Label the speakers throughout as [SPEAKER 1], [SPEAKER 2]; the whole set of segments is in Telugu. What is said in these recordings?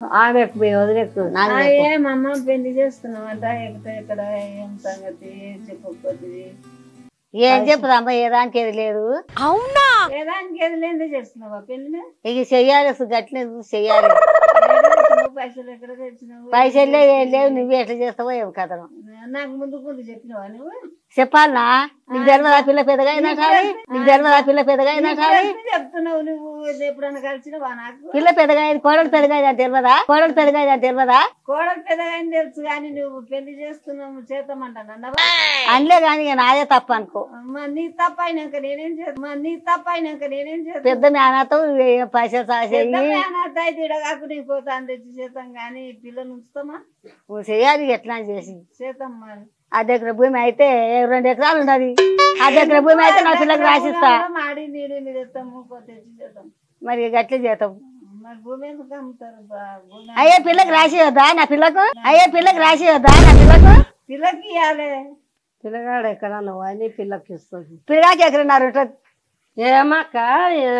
[SPEAKER 1] ఆమెకు వదిలేకు
[SPEAKER 2] ఏమమ్మ పెళ్లి చేస్తున్నావంట ఎక్కడ ఏం సంగతి చెప్పకపోతే
[SPEAKER 3] ఏం చెప్పుదమ్మా ఏదానికి ఏది లేదు.
[SPEAKER 2] అవునా ఏదానికి ఏది లేదు చేస్తున్నావా పెళ్లి
[SPEAKER 3] ఇక చెయ్యాలి గట్లనే చెయ్యాలి.
[SPEAKER 2] పైసలు ఎక్కడ తెచ్చినావు
[SPEAKER 3] పైసలు లేవు నువ్వు ఎట్లా చేస్తావో ఏం కథను
[SPEAKER 2] నాకు ముందు చెప్పినావా నువ్వు
[SPEAKER 3] చెప్పాలనా నీకు తెలియదు ఆ పిల్ల పెద్దగా అయినట్టాలి నీకు తెలియదు ఆ పిల్ల పెద్దగా అయినట్టాలి
[SPEAKER 2] చెప్తున్నావు నువ్వు ఎప్పుడన్నా కలిసినవా నాకు
[SPEAKER 3] పిల్ల పెద్దగా అయింది కోడలు పెద్దగా అయింది అని తెలియదా కోడలు పెద్దగా అయింది అని తెలియదా
[SPEAKER 2] కోడలు పెద్దగా అయింది తెలుసు కానీ నువ్వు పెళ్లి చేస్తున్నావు చేద్దామంటాను
[SPEAKER 3] అనలే కానీ ఇక నాదే తప్ప అనుకో
[SPEAKER 2] నీ తప్ప అయినాక నేనేం చేస్తాను
[SPEAKER 3] పెద్ద మేనతో పైసలు సాసేయి
[SPEAKER 2] అయితే ఇడగాకు నీ పోతాను తెచ్చి చేద్దాం కానీ పిల్లలు ఉంచుతామా
[SPEAKER 3] నువ్వు చెయ్యాలి ఎట్లా చేసి
[SPEAKER 2] చేద్దాం మరి
[SPEAKER 3] 10 ఎకరాల భూమి అయితే 2 ఎకరాలు ఉన్నది 10 ఎకరాల భూమి అయితే నా పిల్లకి రాసిస్తా
[SPEAKER 2] మాడి నీడి తెస్తాము తెచ్చి చేద్దాం
[SPEAKER 3] మరి గట్లే చేద్దాం
[SPEAKER 2] మరి భూమి ఎందుకు అమ్ముతారు
[SPEAKER 3] అయ్యే పిల్లకి రాసివద్దా నా పిల్లకు అయ్యే పిల్లకి రాసివద్దా నా పిల్లకు
[SPEAKER 2] పిల్లకి ఇవ్వాలి
[SPEAKER 1] పిల్లగాడు ఎక్కడ నువ్వు అని పిల్లకి ఇస్తుంది
[SPEAKER 3] పిల్లకి ఎక్కడున్నారు ఉంటుంది
[SPEAKER 1] ఏమాక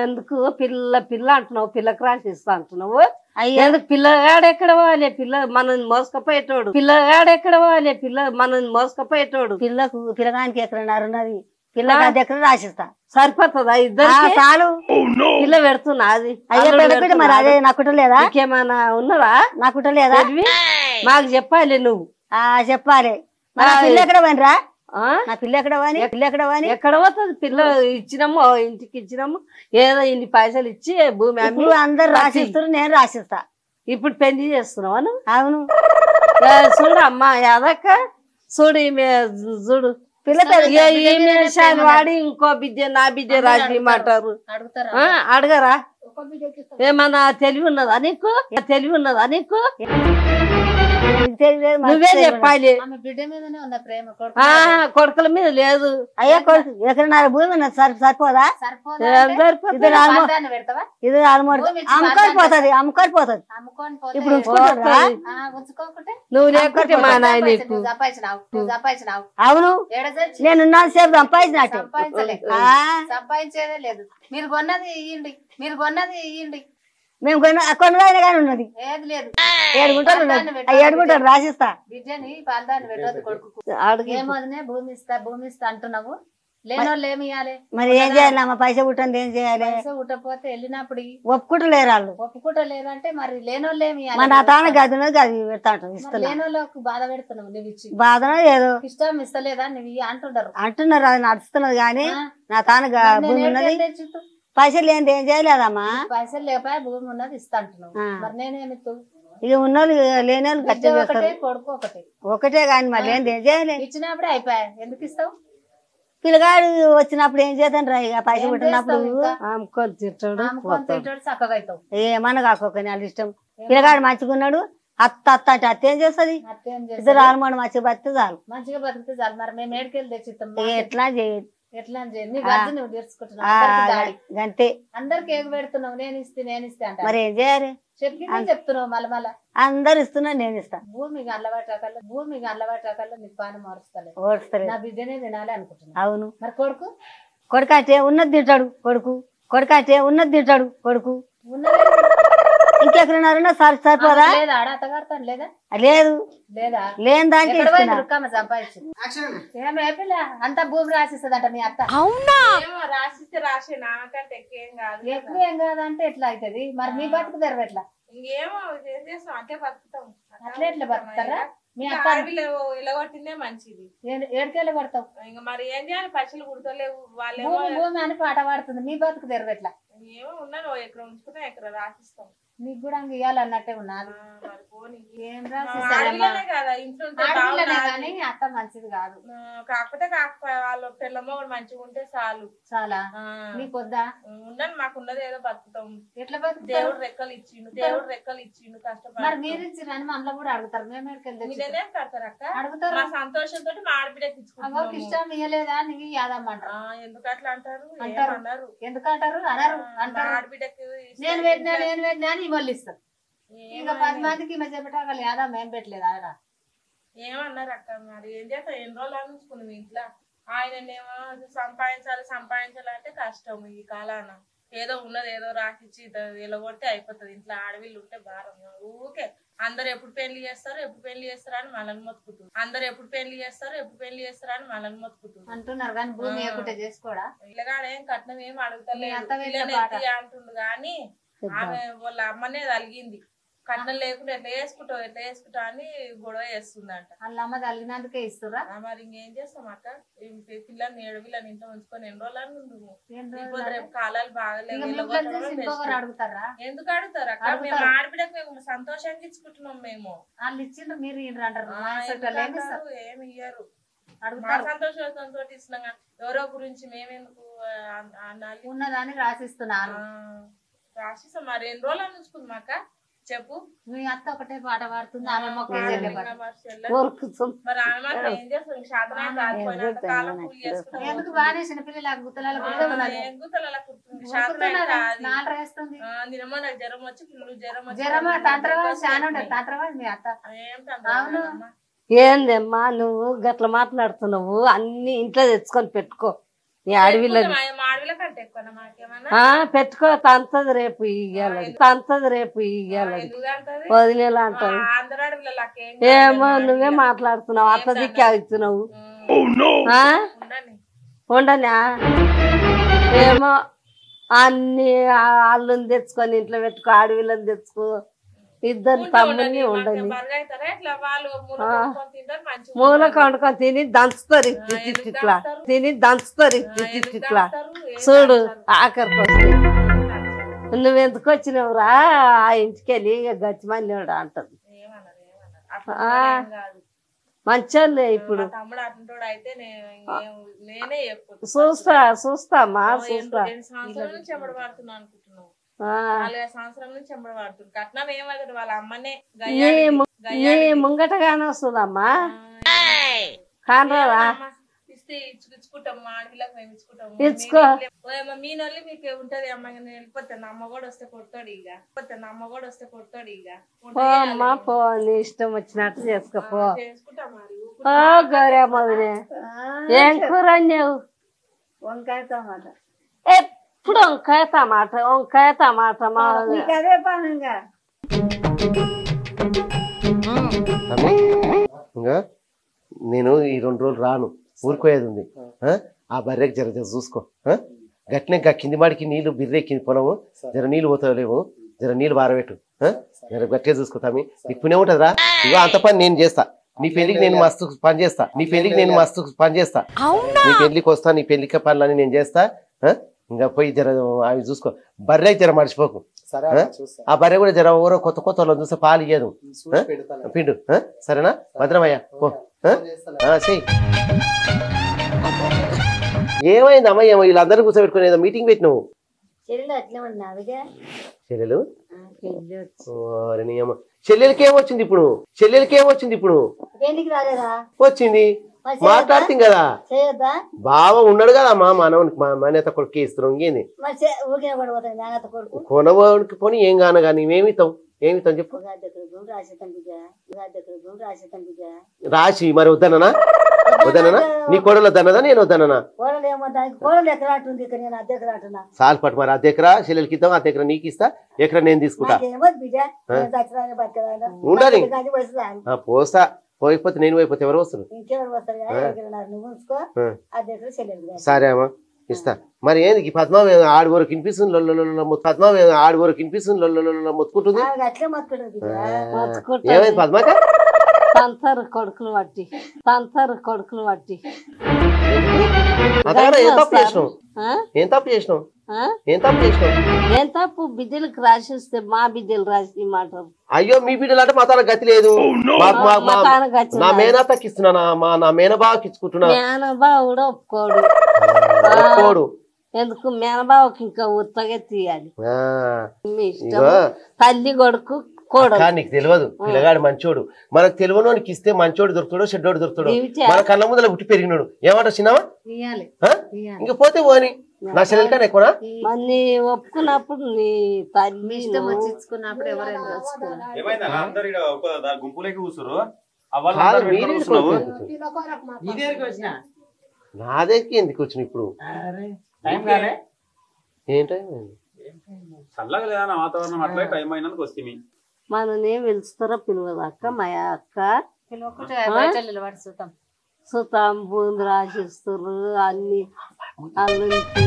[SPEAKER 1] ఎందుకు పిల్ల అంటున్నావు పిల్లకి రాసి ఇస్తా అంటున్నావు ఎందుకు పిల్లగాడు ఎక్కడ పోవాలి పిల్ల మనల్ని మోసుకపోయేటోడు పిల్లగాడు ఎక్కడ పోవాలి మనల్ని మోసుకపోయేటోడు
[SPEAKER 3] పిల్లగానికి ఎక్కడున్నారు ఉన్నది పిల్లకి 10 ఎకరాలు రాసిస్తా
[SPEAKER 1] సరిపోతుందా ఇద్దరు
[SPEAKER 3] చాలు
[SPEAKER 1] పిల్ల పెడుతున్నా అది
[SPEAKER 3] అయ్యే పెడతాడు మరి అదే నాకు లేదా
[SPEAKER 1] ఇంకేమైనా ఉన్నదా
[SPEAKER 3] నాకు లేదా
[SPEAKER 1] మాకు చెప్పాలి నువ్వు
[SPEAKER 3] చెప్పాలి పిల్ల ఎక్కడ పోయినరా నా పిల్ల ఎక్కడ పోని
[SPEAKER 1] ఎక్కడ పోతుంది పిల్ల ఇచ్చినాము ఇంటికి ఇచ్చినాము ఏదో ఇన్ని పైసలు ఇచ్చి భూమి అమ్మి
[SPEAKER 3] అందరు రాసిస్తారు నేను రాసిస్తా
[SPEAKER 1] ఇప్పుడు పెళ్లి చేస్తున్నావు
[SPEAKER 3] అవును
[SPEAKER 1] చూడు అమ్మా యాదక్క చూడు ఈమె చూడు పిల్ల వాడి ఇంకో బిడ్డ నా బిడ్డ రాజమంటారు అడగరా ఏమన్నా తెలివి ఉన్నదా నీకు నువ్వే చెప్పాలి కొడుకుల మీద లేదు
[SPEAKER 3] అయ్యా కొడుకు ఎకరన్నర భూమి సరిపోదా ఇది అమ్ముకొని పోతుంది ఇప్పుడు
[SPEAKER 1] నువ్వు లేకుంటే మా నాయన
[SPEAKER 3] అవును నేను సేపు సంపాదించినట్టు
[SPEAKER 2] సంపాదించేదే లేదు మీరు కొన్నది ఇయ్యండి
[SPEAKER 3] మేము కొన్నదైనా కానీ ఉన్నది
[SPEAKER 2] ఏది లేదు
[SPEAKER 3] 7 గుంటలు ఉన్నది 7 గుంటలు రాసిస్తా
[SPEAKER 2] బిడ్డని పాలదాన్ని పెట్టదు కొడుకు ఏమోదనే భూమి ఇస్తా అంటున్నావు లేనోళ్ళు ఏమి ఇవ్వాలి
[SPEAKER 3] మరి ఏం చేయాలి అమ్మ పైసా పుట్టండి ఏం చేయాలి
[SPEAKER 2] పుట్టపోతే వెళ్ళినప్పుడు
[SPEAKER 3] ఒప్పుకుంటలేరు వాళ్ళు
[SPEAKER 2] ఒప్పుకుంటలేరంటే మరి లేనోళ్ళు ఏమి
[SPEAKER 3] మన నా తాన గది ఉన్నది గది పెడతా ఇస్తున్నా
[SPEAKER 2] లేనోళ్ళకు బాధ పెడుతున్నావు నువ్వు ఇచ్చి
[SPEAKER 3] బాధన ఏదో
[SPEAKER 2] ఇష్టం ఇస్తలేదా నువ్వు
[SPEAKER 3] అంటున్నారు అది నడుస్తున్నది కానీ నా తాన భూమి ఉన్నది పైసలు ఏంటి ఏం చేయలేదమ్మా
[SPEAKER 2] పైసలు లేకపోయా భూమి ఉన్నది ఇస్తా అంటున్నావు మరి నేనేమి
[SPEAKER 3] ఇక ఉన్నోళ్ళు లేని వాళ్ళు ఖర్చు
[SPEAKER 2] కొడుకు
[SPEAKER 3] ఒకటే కానీ మళ్ళీ ఏంటి ఏం చేయాలి
[SPEAKER 2] ఇచ్చినప్పుడే అయిపోయా ఎందుకు ఇస్తావు
[SPEAKER 3] పిల్లగాడు వచ్చినప్పుడు ఏం చేద్దాం రా ఇక పైసలు పుట్టినప్పుడు
[SPEAKER 1] అమ్ముకొని తింటాడు
[SPEAKER 2] చక్కగా అవుతావు
[SPEAKER 3] ఏమన్నా కాకోకని వాళ్ళ ఇష్టం పిల్లగాడు మంచిగా ఉన్నాడు అత్త అంటే అత్త ఏం చేస్తుంది ఇద్దరు ఆలమోడు మంచిగా బతికితే చాలు
[SPEAKER 2] మంచిగా బతికితే చాలు మరి మేము ఏడుకెళ్ళి తెచ్చిస్తాం
[SPEAKER 3] ఎట్లా చేయదు
[SPEAKER 2] ఎట్లా నువ్వు తీర్చుకుంటున్నావు
[SPEAKER 3] అంతే
[SPEAKER 2] అందరికి ఏగు పెడుతున్నావు నేను ఇస్తే అంట
[SPEAKER 3] మరి ఏం చేయాలి
[SPEAKER 2] చెప్తున్నావు మళ్ళీ
[SPEAKER 3] అందరు ఇస్తున్నా నేను ఇస్తా
[SPEAKER 2] భూమికి అల్లవాటాకల్లా నీకు పాన మారుస్తాను నా బిడ్డనే తినాలి అనుకుంటున్నా
[SPEAKER 3] అవును
[SPEAKER 2] మరి కొడుకు
[SPEAKER 3] అంటే ఉన్నది తింటాడు కొడుకు అంటే ఉన్నది తింటాడు కొడుకు ఇంకెక్కడున్నారన్నా సరిపోదా
[SPEAKER 2] లేదా
[SPEAKER 3] లేదు
[SPEAKER 2] లేదా
[SPEAKER 3] లేని దానికి
[SPEAKER 2] సంపాదించింది అంతా భూమి రాసిస్తుందంట మీ అత్త
[SPEAKER 4] అవునా
[SPEAKER 5] రాసిస్తే రాసే నాకంటే ఎక్కువేం కాదు
[SPEAKER 2] ఎక్కువ ఏం కాదంటే ఎట్లా అవుతుంది మరి మీ బతుకు తెరవ ఎట్లా
[SPEAKER 5] ఇంకేమో చేస్తాం అంటే బతుకుతాం
[SPEAKER 2] అట్లా ఎట్లా బతుకుతారా మీ అత్త
[SPEAKER 5] ఇలాగొట్టిందే మంచిది
[SPEAKER 2] ఏడుకెళ్ళి పడతావు
[SPEAKER 5] ఇంకా మరి ఏం చేయాలి పైసలు కుడతలేవు వాళ్ళేమో
[SPEAKER 2] భూమి అని పాట పాడుతుంది మీ బతుకు తెరవ ఎట్లా
[SPEAKER 5] ఏమో ఉన్నాను ఎక్కడ ఉంచుకున్నా ఎక్కడ రాసిస్తాం
[SPEAKER 2] నీకు కూడా ఇవ్వాలన్నట్టే ఉన్నాను ఏం కానీ అత్త మంచిది కాదు
[SPEAKER 5] కాకపోతే వాళ్ళ పిల్లమ్మ కూడా మంచిగా ఉంటే చాలు
[SPEAKER 2] చాలా నీకొద్దా
[SPEAKER 5] ఉండను మాకున్నది ఏదో బతుకుతాం
[SPEAKER 2] ఎట్లా బతుకు
[SPEAKER 5] దేవుడు రెక్కలు ఇచ్చిండు కష్టపడి
[SPEAKER 2] మరి మీరు ఇచ్చిరని మనలో కూడా అడుగుతారు మేము
[SPEAKER 5] మీరేం కడతారు అక్క
[SPEAKER 2] అడుగుతారు
[SPEAKER 5] మా సంతోషంతో మా ఆడబిడ్డకి ఇచ్చుకుంటాం
[SPEAKER 2] ఇష్టం ఇయ్యలేదా నీకు యాదమ్మంటారు
[SPEAKER 5] ఎందుకు అట్లా అంటారు
[SPEAKER 2] ఎందుకంటారు అనరు అంటారు
[SPEAKER 5] ఆడబిడ్డకి
[SPEAKER 2] నేను పెట్టినా అని మళ్ళీ ఇస్తాను ఇంకా 10 మందికి ఈమె చెప్పటాలి యాదా మేం పెట్టలేదు ఆయన
[SPEAKER 5] ఏమన్నారు అక్క మరి ఏం చేస్తా ఎన్ని రోజులు అనుకున్నాం ఇంట్లో ఆయననేమో సంపాదించాలి అంటే కష్టం ఈ కాలాన ఏదో ఉన్నది ఏదో రాసిచ్చి ఇలా కొడితే అయిపోతుంది. ఇంట్లో ఆడవిళ్ళు ఉంటే భారం. ఊకే అందరు ఎప్పుడు పెళ్లి చేస్తారు అని మనల్ని మొత్తుకుంటారు. అందరు ఎప్పుడు పెళ్లి చేస్తారు అని మనల్ని మొత్తుకుంటారు
[SPEAKER 2] అంటున్నారు. కానీ భూమి ఏకుంటే చేసుకోడా
[SPEAKER 5] ఇలాగాడ ఏం కట్నం ఏం అడుగుతలేదు అంటుండు. కానీ ఆమె వాళ్ళ అమ్మనే తలిగింది. కట్నం లేకుండా ఎట్లా వేసుకుంటా అని గొడవ చేస్తుందంట.
[SPEAKER 2] వాళ్ళ అమ్మ తలిగినందుకే ఇస్తురా.
[SPEAKER 5] మరి ఇంకేం చేస్తాం అక్క? పిల్లని ఏడువిల్లని ఇంట్లో ఉంచుకొని ఎన్ని రోజులు రేపు కాలాలు బాగలేవు.
[SPEAKER 2] అడుగుతారా?
[SPEAKER 5] ఎందుకు అడుగుతారు అక్క? మేము ఆడపిడకు మేము సంతోషంగా ఇచ్చుకుంటున్నాం. మేము
[SPEAKER 2] వాళ్ళు ఇచ్చిండ్రు మీరు అంటారు.
[SPEAKER 5] ఏమి ఇయ్యరు. మా సంతోషంతో ఇస్తున్నాం. ఎవరో గురించి మేమెందుకు అనాలి?
[SPEAKER 2] ఉన్నదాన్ని రాసిస్తున్నారు.
[SPEAKER 5] రాసిస్తాం. మరి ఎన్ని రోజులు ఉంచుకుందాం అక్క చెప్పు.
[SPEAKER 2] మీ అత్త ఒకటే పాట పాడుతుంది. ఆమె మొక్క
[SPEAKER 5] మరి ఆమె మాత్రం ఏం చేస్తాం?
[SPEAKER 2] ఎందుకు బాగానే చిన్నపిల్లలు గుత్తలలో
[SPEAKER 5] నిన్న నాకు జ్వరం వచ్చి
[SPEAKER 2] మీ అత్త
[SPEAKER 5] అవును.
[SPEAKER 1] ఏందమ్మా నువ్వు గట్ల మాట్లాడుతున్నావు? అన్ని ఇంట్లో తెచ్చుకొని పెట్టుకో. ఈ అడవిలో పెట్టుకో. తంతది రేపు ఇయ్యాలి వదిలేలా అంటారు. ఏమో నువ్వే మాట్లాడుతున్నావు. అత్త దిక్కి అవుతున్నావు. ఉండనా? ఏమో అన్ని అల్లుని తెచ్చుకొని ఇంట్లో పెట్టుకో. అడవిలను తెచ్చుకో. ఇద్దరు తమ్ముని ఉండని మూల వండుకొని తిని దంచుతారు. ఇట్లా తిని దంచుతారు. ఇట్లా చూడు ఆఖరికి వస్తే నువ్వెందుకు వచ్చినవురా ఆ ఇంటికి వెళ్ళి గచ్చిమని అంటది. మంచోళ్ళే ఇప్పుడు. చూస్తామా చూస్తా. ముంగటగానే వస్తుందమ్మా. కానరా ఇచ్చుకో.
[SPEAKER 5] మీనోళ్ళు మీకు ఉంటది అమ్మ. నేను వెళ్ళిపోతాను. అమ్మ కూడా వస్తే కొడతాడు ఇక.
[SPEAKER 1] అమ్మా పో, నీ ఇష్టం వచ్చినట్టు చేసుకోపో. ఓ గౌరీ మొదలే ఏం కూర అన్నావు?
[SPEAKER 3] వంకాయ టమాట.
[SPEAKER 1] ఎప్పుడు వంకాయ టమాట
[SPEAKER 3] అదే పనిగా.
[SPEAKER 4] ఇంకా నేను ఈ 2 రోజులు రాను. ఊరుకోయేది ఉంది. ఆ బర్రెకి జర చూసుకో. గట్టినే కింది మాడికి నీళ్లు బిర్రెక్కింది పొలము. జర నీళ్ళు పోతావులేవు. జర నీళ్ళు బారబెట్టు. జర గట్టిగా చూసుకోతామి. నీకు పుణ్యం ఉంటదిరా. ఇగో అంత పని నేను చేస్తా. నీ పెళ్లికి నేను మస్తు పని చేస్తా. నీ పెళ్లికి వస్తా. నీ పెళ్లికి పనులని నేను చేస్తా. ఇంకా పోయి జర అవి చూసుకో. బర్రెకి జర మర్చిపోకు. ఆ బర్రె కూడా జర ఎవరో కొత్త వాళ్ళని చూస్తే పాలు ఇయ్యదు. పిండు సరేనా? భద్రమయ్యా పో. చెయ్యి. ఏమైందమ్మా? ఏమో వీళ్ళందరూ కూర్చోబెట్టుకుని ఏదో మీటింగ్ పెట్టినావు. చెల్లెలు చెల్లెలకి ఏమొచ్చింది ఇప్పుడు? వచ్చింది మాట్లాడుతుంది కదా. బావ ఉన్నాడు కదా అమ్మా. మనవనికి మానేత కొడుకు ఇస్తున్నాం. ఇంకేంది కొనవాడికి పోనీ ఏం కాను. కానీ ఏమితావు చెప్పు. రాశి మరి వద్దననా? నీ కోడలు వద్దన్నదా? నేను వద్దననా? సాల్ పట్టు. మరి అద్దెకరా చెల్లెలకి ఇద్దాం. అద్దెకరా నీకు ఇస్తా. ఎకరా నేను తీసుకుంటా. ఉండాలి పోస్తా. పోయిపోతే నేను పోయిపోతే ఎవరు వస్తారు? సరే అమ్మా ఇస్తా. మరి ఏంది ఈ పద్మ ఆడుగోరకు వినిపిస్తుంది. మొత్తుకుంటుంది. ఏమైంది పద్మక?
[SPEAKER 1] తంతరు కొడుకులు పట్టి ఏం తప్పు? బిడ్డలకు రాసిస్తే మా బిడ్డలు రాసి మాట్లాడు.
[SPEAKER 4] అయ్యో మీ బిడ్డలు అంటే మతాల గతి లేదు. నా మేనత్తకి ఇస్తున్నా. నా మేనబావకి ఇచ్చుకుంటున్నా.
[SPEAKER 1] మేనబావుడు ఒప్పుకోడు. ఎందుకు? మేనబావకి ఇంకా ఉత్తగా తీయాలి. మీ ఇష్టం. తల్లి కొడుకు
[SPEAKER 4] నీకు తెలియదు. పిల్లగాడు మంచోడు. మనకు తెలియనోనికి ఇస్తే మంచోడు దొరుకుతాడో చెడ్డోడు దొరుకుతాడో. మన కళ్ళ ముందర పుట్టి పెరిగినాడు. ఏమంటావు చిన్నవా? ఇంక పోతే పోని. నా చెల్లెలకన్నా ఎక్కువనా?
[SPEAKER 1] మళ్ళీ ఒప్పుకున్నప్పుడు నీ తల్లి
[SPEAKER 2] ఇష్టం వచ్చి ఇచ్చుకున్నప్పుడు ఎవరైనా
[SPEAKER 4] నా దగ్గరికి ఎందుకు వచ్చిన ఇప్పుడు? ఏంటో
[SPEAKER 6] చల్లగా లేదా వాతావరణం అట్లా టైం అయినందుకు వస్తుంది.
[SPEAKER 1] మనని పిలుస్తారా పిలవదు అక్క మా అక్క సుతాం భూమి రాసిస్తారు అన్ని అల్లుకి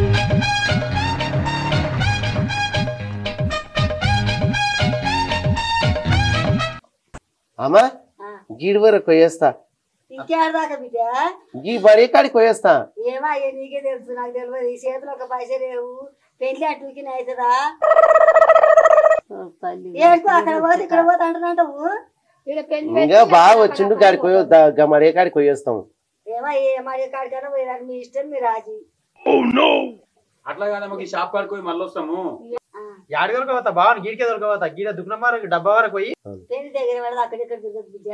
[SPEAKER 4] అమ్మా గీడి వరకు కొయ్యేస్తా
[SPEAKER 3] ఇంకేదాకా బిడ్డ
[SPEAKER 4] గీ బడి కాడికి కొయ్యేస్తా.
[SPEAKER 3] ఏమో అయ్యా నీకే తెలుసు, నాకు తెలియదు. ఈ చేతిలో ఒక పైసలు లేవు, పెళ్లి అటుకి అవుతుందా? ఏంటో అక్కడ పోతే ఇక్కడ పోతే అంటున్నావు.
[SPEAKER 4] ఇంకా బాగా వచ్చిండు గాడికి కొయ్య మడే కాడికి కొయ్యేస్తాం.
[SPEAKER 3] ఏమో ఏ మడి కాడికైనా పోయినారు, మీ ఇష్టం, మీ రాజీ.
[SPEAKER 6] అట్లా కాదా మాకు షాప్ కాడికి పోయి మళ్ళీ వస్తాము.
[SPEAKER 7] యాడి దొరకవతా బాగా గీడికే దొరకవతా గీడ దుఃఖనమార డబ్బా వరకు పోయి
[SPEAKER 3] పెళ్లి దగ్గర పడదు, అక్కడిక్కడ తిరగదు బిడ్డ.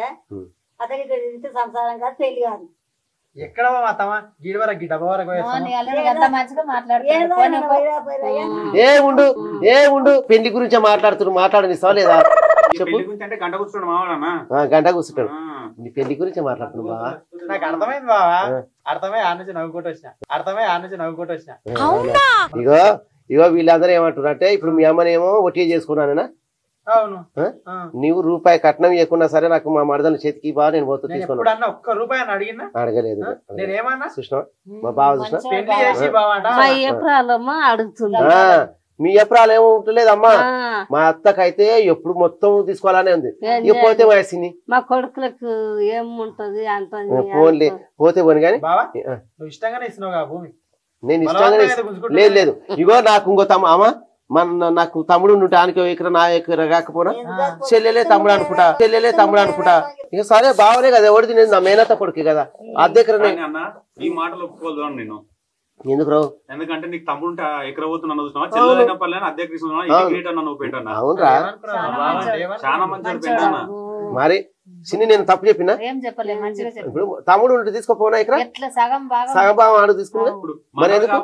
[SPEAKER 3] అక్కడిక్కడ తిరిగితే సంసారం కాదు, పెళ్లి కాదు.
[SPEAKER 7] ఎక్కడ మాతమా గీడి వరకు డబ్బా వరకు
[SPEAKER 4] ఉండు పెళ్లి గురించి మాట్లాడనిస్తావా లేదా?
[SPEAKER 6] గంట కూర్చున్నాడు మావాడన్నా,
[SPEAKER 4] గంట కూర్చుంటాడు. నీ పెళ్లి గురించి మాట్లాడుతున్నావు బావా.
[SPEAKER 7] నాకు అర్థమైంది బావా, అర్థమై ఆ నుంచి నవ్వుకుంటూ వచ్చిన.
[SPEAKER 4] ఇగో వీళ్ళందరూ ఏమంటారు అంటే ఇప్పుడు మీ అమ్మనేమో ఒట్టి చేసుకున్నానన్నా.
[SPEAKER 7] అవును,
[SPEAKER 4] నీవు రూపాయి కట్నం ఇవ్వకున్నా సరే నాకు మా మరదల చేతికి బాగా నేను పోతా తీసుకున్నా.
[SPEAKER 7] ఒక్క రూపాయి అడిగినా
[SPEAKER 4] అడగలేదు.
[SPEAKER 7] నేనేమన్నా
[SPEAKER 4] చూసినా మా బావ చూసినా
[SPEAKER 7] పెళ్లి చేసి బావా
[SPEAKER 1] అడుగుతుంది.
[SPEAKER 4] మీ అప్రాలు ఏమో ఉంటలేదమ్మా. మా అత్తకైతే ఎప్పుడు మొత్తం తీసుకోవాలనే ఉంది. ఇక పోతే వయసుని
[SPEAKER 1] మా కొడుకులకు ఏముంటది అంత
[SPEAKER 4] పోన్లే పోతే పోను కానీ
[SPEAKER 7] బావా నువ్వు ఇష్టంగానే ఇస్తున్నావు భూమి.
[SPEAKER 4] నేను ఇష్టంగానే లేదు. ఇగో నాకు ఇంకో అమ్మా నాకు తమ్ముడు ఉంటే ఆనికి ఎకరా నా ఎకరా కాకపోనా చెల్లెలే తమ్ముడు అనుకుంటా. ఇక సరే బావనే కదా, ఎవరిది నేను నా మేనత్త కొడుకు కదా. అద్దెకరనే
[SPEAKER 6] ఈ మాటలు ఒప్పుకోదు నేను.
[SPEAKER 4] ఎందుకు రావు?
[SPEAKER 6] ఎందుకంటే నీకు తమ్ముడు ఎక్కడ పోతున్నా చూసినావా, చెల్లెలైన పల్లె అద్దె నువ్వు పెట్టన్నా.
[SPEAKER 4] అవునరా
[SPEAKER 6] చాలా మంచి పెట్టన్నా.
[SPEAKER 4] మరి చిన్ని నేను తప్పు చెప్పినా? ఇప్పుడు తమ్ముడు ఉంటే తీసుకోపోనా ఇక్కడ సగం భాగం ఆడు తీసుకున్నా. మరి ఎందుకు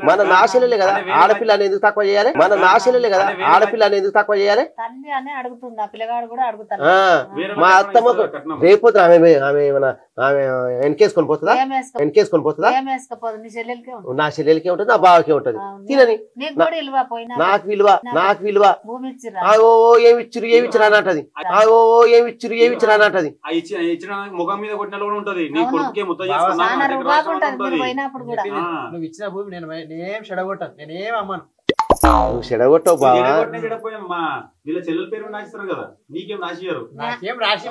[SPEAKER 4] మన నాశలే కదా ఆడపిల్లని ఎందుకు తక్కువ చేయాలి? మా అత్తమ్మకు రేపు ఆమె వెనకేసుకొని పోతుందా? నా చెల్లెలకే ఉంటుంది, నా బావకే ఉంటుంది. తినని నాకు విలువ ఏమిచ్చిరు అని అంటది. ఏమిచ్చిరు అని అంటది.
[SPEAKER 6] ముఖం మీద కొట్టిన కూడా ఉంటది. నీ కొడుకే మొత్తం
[SPEAKER 7] నువ్వు ఇచ్చిన భూమి నేనేం చెడగొట్టాను, నేనేం అమ్మను.
[SPEAKER 4] నువ్వు చెడగొట్టవు బావా.
[SPEAKER 6] వీళ్ళ చెల్లెల పేరు రాసిస్తారు కదా, నీకేం రాసియారు?
[SPEAKER 7] నాకేం రాసి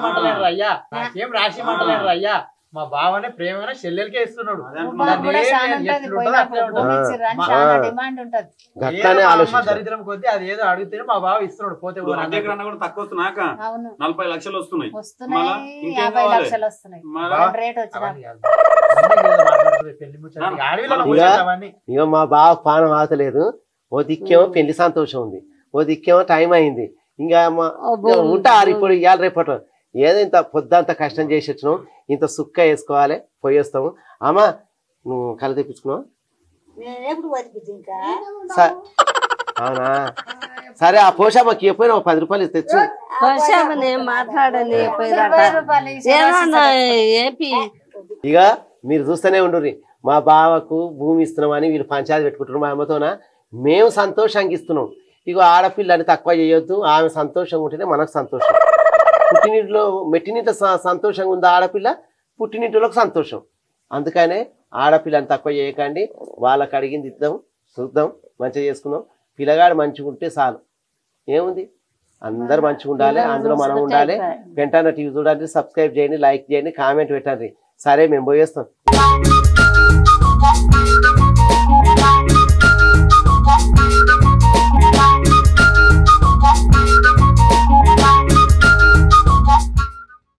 [SPEAKER 7] మాటలేరు అయ్యా. మా బావనే ప్రేమ చెల్లెలకే ఇస్తున్నాడు. దరిద్రం కొద్ది అది ఏదో అడిగితే మా బావ ఇస్తున్నాడు. పోతే
[SPEAKER 6] కూడా తక్కువ వస్తున్నాక 40 లక్షలు వస్తున్నాయి.
[SPEAKER 4] ఇక మా బావ పానం ఆతలేదు. ఓ దిక్కేమో పెళ్లి సంతోషం ఉంది, ఓ దిక్కేమో టైం అయింది. ఇంకా ఉంటారు ఇప్పుడు ఇవాళ రేపటి ఏదో ఇంత పొద్దంతా కష్టం చేసి వచ్చినావు, ఇంత సుక్క వేసుకోవాలి పోయేస్తాము. అమ్మా నువ్వు కళ తెప్పించుకున్నావు? అవునా సరే. ఆ పోషామ్మకి ఎప్పుడైనా 10 రూపాయలు తెచ్చు.
[SPEAKER 1] మాట్లాడని
[SPEAKER 4] ఇక మీరు చూస్తూనే ఉండుర్రి. మా బావకు భూమి ఇస్తున్నామని వీళ్ళు పంచాయతీ పెట్టుకుంటున్నారు. మా అమ్మతోన మేము సంతోషంగా ఇస్తున్నాం. ఇక ఆడపిల్లని తక్కువ చేయొద్దు, ఆమె సంతోషంగా ఉంటేనే మనకు సంతోషం. పుట్టినింటిలో మెట్టినింటి సంతోషంగా ఉంది ఆడపిల్ల, పుట్టినింటిలోకి సంతోషం. అందుకనే ఆడపిల్లని తక్కువ చేయకండి. వాళ్ళకి అడిగింది ఇద్దాం, చూద్దాం, మంచిగా చేసుకుందాం. పిల్లగాడు మంచిగా ఉంటే చాలు. ఏముంది, అందరు మంచిగా ఉండాలి, అందులో మనం ఉండాలి. వెంటనే టీవీ చూడండి, సబ్స్క్రైబ్ చేయండి, లైక్ చేయండి, కామెంట్ పెట్టండి. సరే మేము పోయేస్తాం.